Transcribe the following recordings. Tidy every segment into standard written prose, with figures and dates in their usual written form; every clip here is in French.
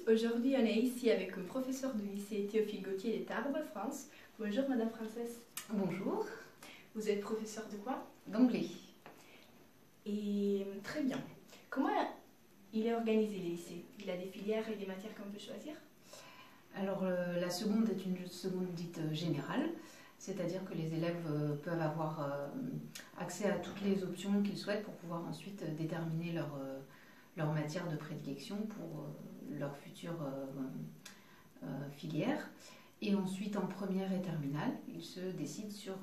Aujourd'hui on est ici avec un professeur du lycée Théophile Gautier de Tarbes, France. Bonjour Madame Frances. Bonjour. Vous êtes professeur de quoi? D'anglais. Et très bien. Comment il est organisé le lycée? Il a des filières et des matières qu'on peut choisir? Alors la seconde est une seconde dite générale, c'est-à-dire que les élèves peuvent avoir accès à toutes les options qu'ils souhaitent pour pouvoir ensuite déterminer leur matière de prédilection pour leur future filière. Et ensuite en première et terminale, ils se décident sur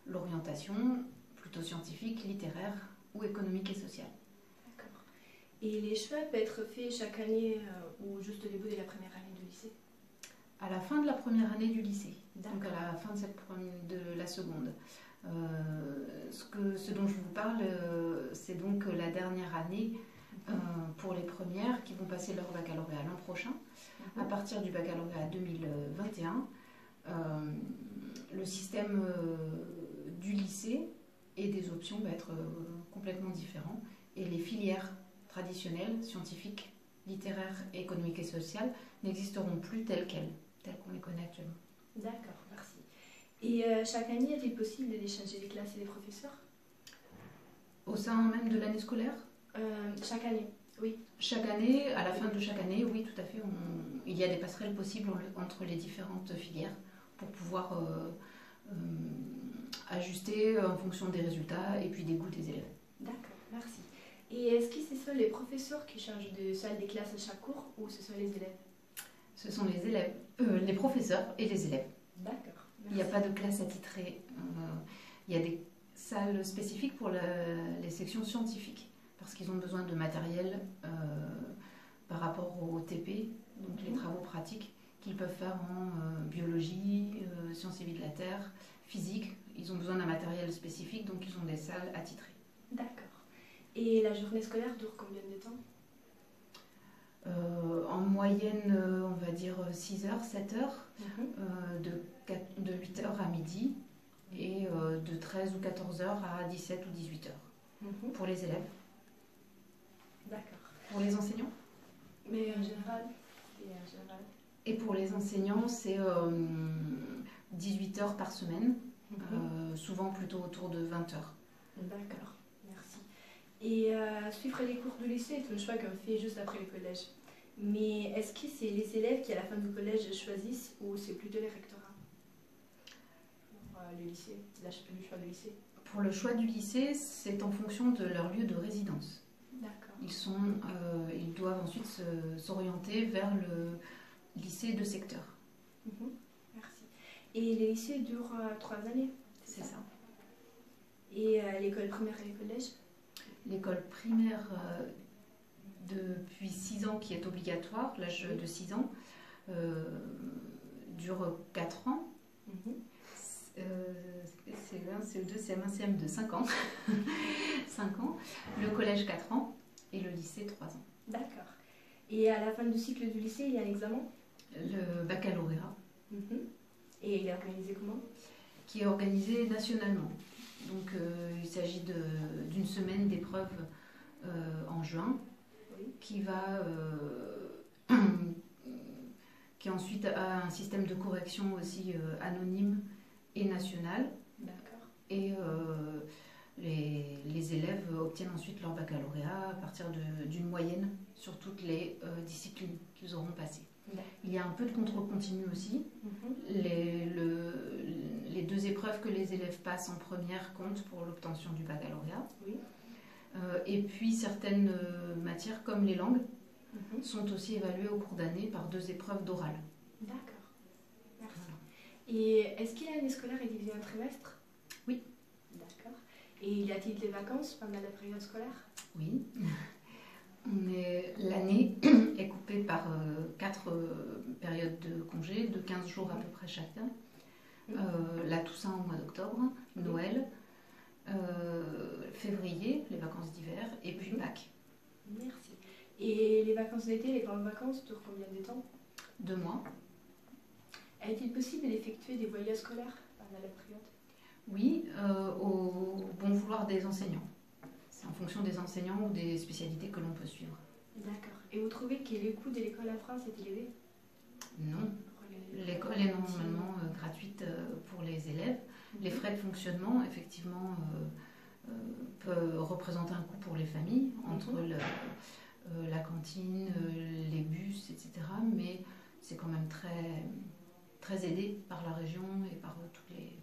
l'orientation plutôt scientifique, littéraire ou économique et sociale. D'accord. Et les choix peuvent être faits chaque année ou juste au début de la première année du lycée? À la fin de la première année du lycée, donc à la fin de la seconde. Ce dont je vous parle, c'est donc la dernière année pour les premières qui vont passer leur baccalauréat l'an prochain. À partir du baccalauréat 2021, le système du lycée et des options va être complètement différent. Et les filières traditionnelles, scientifiques, littéraires, économiques et sociales n'existeront plus telles qu'on les connaît actuellement. D'accord, merci. Et chaque année, est-il possible d'échanger les classes et les professeurs? Au sein même de l'année scolaire? Chaque année, oui. Chaque année, à la fin de chaque année, oui, tout à fait. Il y a des passerelles possibles entre les différentes filières pour pouvoir ajuster en fonction des résultats et puis des goûts des élèves. D'accord, merci. Et est-ce que ce sont les professeurs qui changent de salle des classes à chaque cours ou ce sont les élèves? Ce sont les élèves, les professeurs et les élèves. D'accord. Il n'y a pas de classe attitrée. Il y a des salles spécifiques pour les sections scientifiques parce qu'ils ont besoin de matériel par rapport au TP, donc les travaux pratiques qu'ils peuvent faire en biologie, sciences et vie de la Terre, physique. Ils ont besoin d'un matériel spécifique, donc ils ont des salles attitrées. D'accord. Et la journée scolaire dure combien de temps? En moyenne, on va dire 6 heures, 7 heures, de 8 heures à midi et de 13 ou 14 heures à 17 ou 18 heures pour les élèves. D'accord. Pour les enseignants? Mais en général, Et pour les enseignants, c'est 18 heures par semaine, souvent plutôt autour de 20 heures. D'accord, merci. Et suivre les cours du lycée est un choix qu'on fait juste après le collège. Mais est-ce que c'est les élèves qui, à la fin du collège, choisissent ou c'est plutôt les rectorats pour le lycée, le choix du lycée? Pour le choix du lycée, c'est en fonction de leur lieu de résidence. D'accord. Ils doivent ensuite s'orienter vers le lycée de secteur. Merci. Et les lycées durent 3 années? C'est ça. Et l'école primaire et le collège? L'école primaire, depuis 6 ans, qui est obligatoire, l'âge de 6 ans, dure 4 ans. CE1, CE2, CM1, CM2, 5 ans. 5 ans. Le collège, 4 ans. Et le lycée, 3 ans. D'accord. Et à la fin du cycle du lycée, il y a un examen? Le baccalauréat. Et il est organisé comment? Qui est organisé nationalement. Donc il s'agit d'une semaine d'épreuves en juin, qui ensuite a un système de correction aussi anonyme et national. D'accord. Et les élèves obtiennent ensuite leur baccalauréat à partir d'une moyenne sur toutes les disciplines qu'ils auront passées. Il y a un peu de contrôle continu aussi. Les 2 épreuves que les élèves passent en première comptent pour l'obtention du baccalauréat. Et puis certaines matières comme les langues sont aussi évaluées au cours d'année par 2 épreuves d'oral. D'accord, merci. Et est-ce que l'année scolaire est divisée en trimestres? Oui. D'accord. Et y a-t-il des vacances pendant la période scolaire? Oui. L'année est coupée par 4 périodes de congés, de 15 jours à peu près chacun. La Toussaint au mois d'octobre, Noël, février, les vacances d'hiver, et puis Pâques. Merci. Et les vacances d'été, les grandes vacances, durent combien de temps? 2 mois. Est-il possible d'effectuer des voyages scolaires pendant la période? Oui, au bon vouloir des enseignants. C'est en fonction des enseignants ou des spécialités que l'on peut suivre. D'accord. Et vous trouvez que les coûts de l'école en France est élevé? Non. L'école est normalement gratuite pour les élèves. Les frais de fonctionnement, effectivement, peuvent représenter un coût pour les familles, entre la cantine, les bus, etc. Mais c'est quand même très, très aidé par la région et par toutes les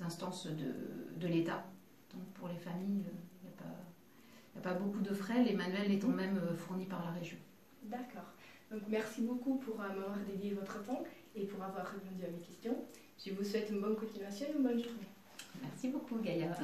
instances de l'État. Donc pour les familles, il n'y a pas beaucoup de frais, les manuels étant même fournis par la région. D'accord. Donc merci beaucoup pour m'avoir dédié votre temps et pour avoir répondu à mes questions. Je vous souhaite une bonne continuation et une bonne journée. Merci beaucoup, Gaïa.